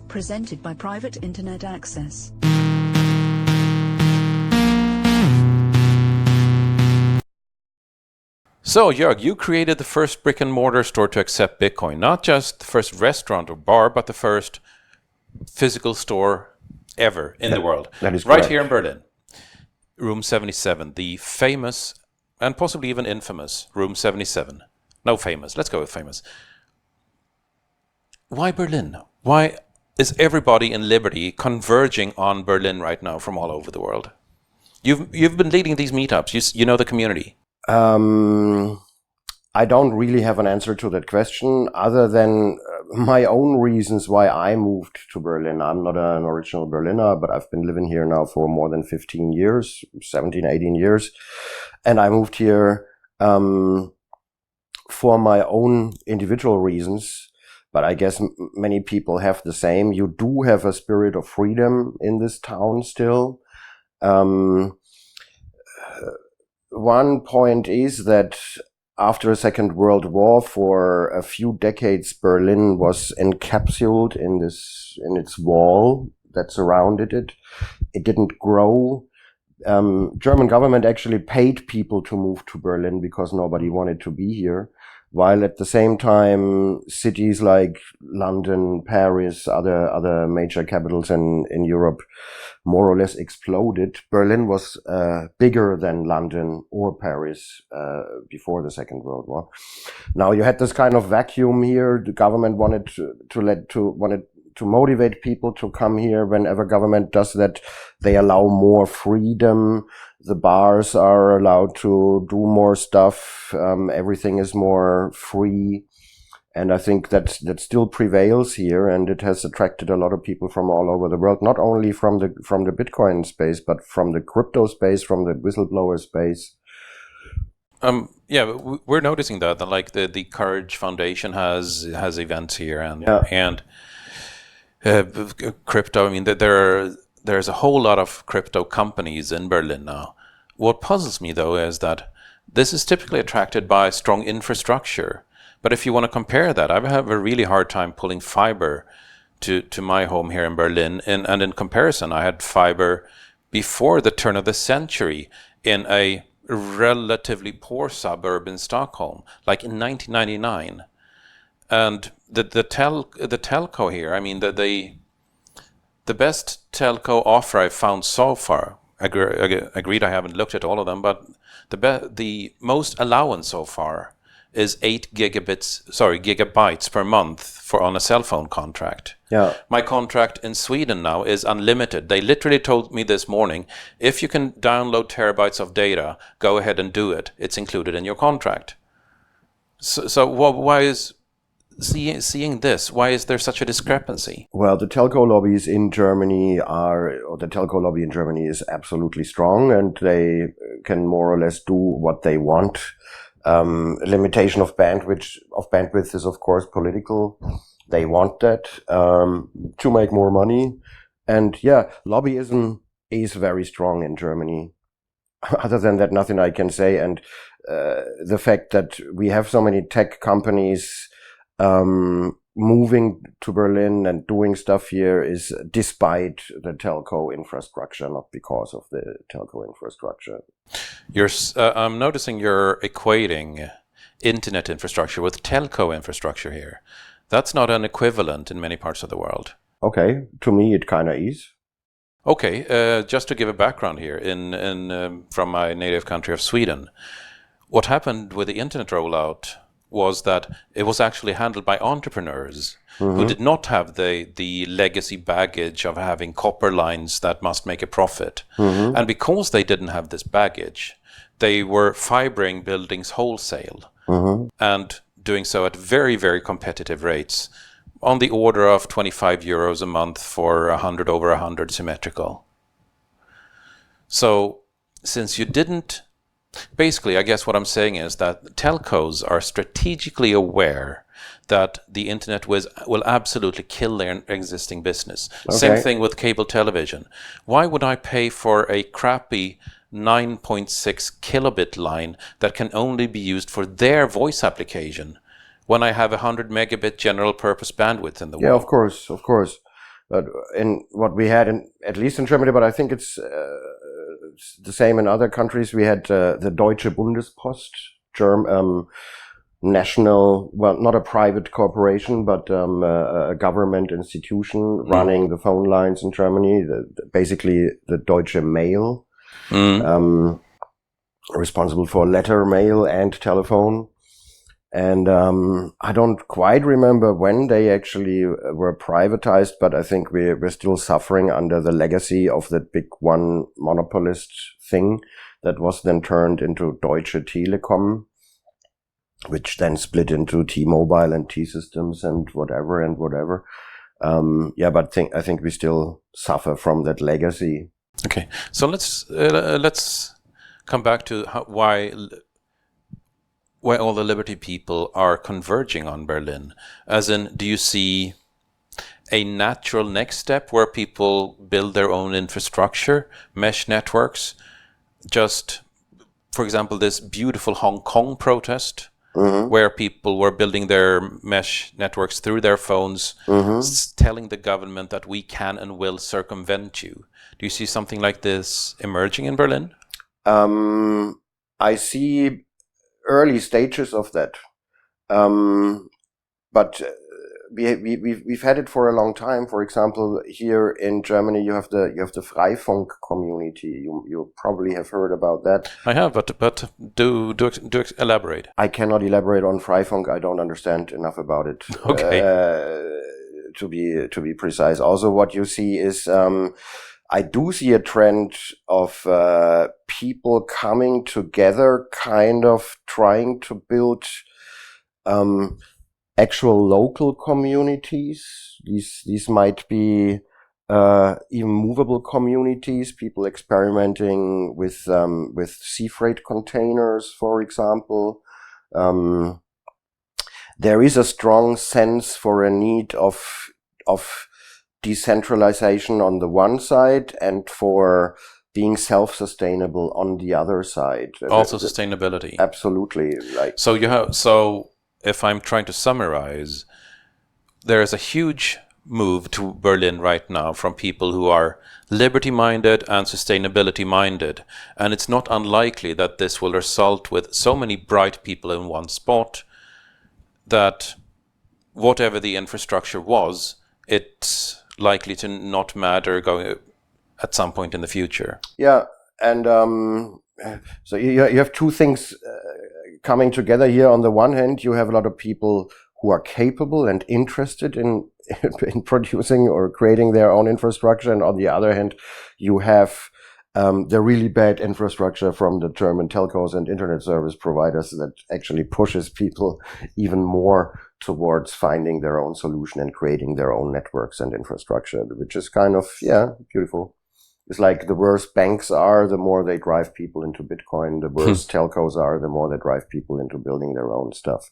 presented by Private Internet Access. So, Joerg, you created the first brick-and-mortar store to accept Bitcoin. Not just the first restaurant or bar, but the first physical store ever in the world. That is right correct. here in Berlin. Room 77, the famous and possibly even infamous Room 77. No, famous. Let's go with famous. Why Berlin? Why is everybody in Liberty converging on Berlin right now from all over the world? You've been leading these meetups. You know the community. I don't really have an answer to that question other than my own reasons why I moved to Berlin. I'm not an original Berliner, but I've been living here now for more than 15 years, 17, 18 years. And I moved here for my own individual reasons. But I guess many people have the same. You do have a spirit of freedom in this town still. One point is that after the Second World War, for a few decades, Berlin was encapsulated in its wall that surrounded it. It didn't grow. German government actually paid people to move to Berlin because nobody wanted to be here. While at the same time, cities like London, Paris, other major capitals in Europe more or less exploded. Berlin was bigger than London or Paris before the Second World War. Now you had this kind of vacuum here. The government wanted to motivate people to come here. Whenever government does that, they allow more freedom. The bars are allowed to do more stuff. Everything is more free. And I think that still prevails here, and it has attracted a lot of people from all over the world, not only from the Bitcoin space, but from the crypto space, from the whistleblower space. Yeah, we're noticing that like the Courage Foundation has events here, and crypto. I mean, there's a whole lot of crypto companies in Berlin now. What puzzles me though is that this is typically attracted by strong infrastructure. But if you want to compare that, I have a really hard time pulling fiber to my home here in Berlin. And in comparison, I had fiber before the turn of the century in a relatively poor suburb in Stockholm, like in 1999. And the telco here, I mean, the best telco offer I've found so far, agreed I haven't looked at all of them, but the most allowance so far is 8 gigabytes per month on a cell phone contract. Yeah. My contract in Sweden now is unlimited. They literally told me this morning, if you can download terabytes of data, go ahead and do it. It's included in your contract. So why is seeing this? Why is there such a discrepancy? Well, the telco lobby in Germany is absolutely strong, and they can more or less do what they want. Limitation of bandwidth is of course political. They want that to make more money, and yeah, lobbyism is very strong in Germany. Other than that, nothing I can say. And the fact that we have so many tech companies moving to Berlin and doing stuff here is despite the telco infrastructure, not because of the telco infrastructure. I'm noticing you're equating internet infrastructure with telco infrastructure here. That's not an equivalent in many parts of the world. Okay, to me it kind of is. Okay, just to give a background here, from my native country of Sweden, what happened with the internet rollout was that it was actually handled by entrepreneurs who did not have the legacy baggage of having copper lines that must make a profit. And because they didn't have this baggage, they were fibering buildings wholesale and doing so at very, very competitive rates, on the order of 25 euros a month for 100 over 100 symmetrical. So since you didn't, basically, I guess what I'm saying is that telcos are strategically aware that the internet will absolutely kill their existing business. Okay. Same thing with cable television. Why would I pay for a crappy 9.6 kilobit line that can only be used for their voice application when I have 100 megabit general purpose bandwidth in the world? Yeah, of course. But in what we had, at least in Germany, but I think it's the same in other countries, we had the Deutsche Bundespost, national, well, not a private corporation, but a government institution running the phone lines in Germany, basically the Deutsche Mail, responsible for letter mail and telephone. And I don't quite remember when they actually were privatized, but I think we're still suffering under the legacy of that big one monopolist thing that was then turned into Deutsche Telekom, which then split into T-Mobile and T-Systems and whatever. But I think we still suffer from that legacy. Okay, so let's come back to why all the Liberty people are converging on Berlin. As in, do you see a natural next step where people build their own infrastructure, mesh networks? Just, for example, this beautiful Hong Kong protest, where people were building their mesh networks through their phones, telling the government that we can and will circumvent you. Do you see something like this emerging in Berlin? I see early stages of that, but we've had it for a long time. For example, here in Germany, you have the Freifunk community. You probably have heard about that. I have, but do elaborate. I cannot elaborate on Freifunk. I don't understand enough about it. Okay. To be precise. Also, what you see is I do see a trend of people coming together, kind of trying to build actual local communities. These might be even movable communities. People experimenting with sea freight containers, for example. There is a strong sense for a need of decentralization on the one side and for being self-sustainable on the other side. Also sustainability. Absolutely. So if I'm trying to summarize, there is a huge move to Berlin right now from people who are liberty-minded and sustainability-minded. And it's not unlikely that this will result with so many bright people in one spot that whatever the infrastructure was, it's likely to not matter going at some point in the future. Yeah, and so you have two things coming together here. On the one hand, you have a lot of people who are capable and interested in producing or creating their own infrastructure, and on the other hand, you have the really bad infrastructure from the German telcos and internet service providers that actually pushes people even more towards finding their own solution and creating their own networks and infrastructure, which is kind of, beautiful. It's like the worse banks are, the more they drive people into Bitcoin. The worse telcos are, the more they drive people into building their own stuff.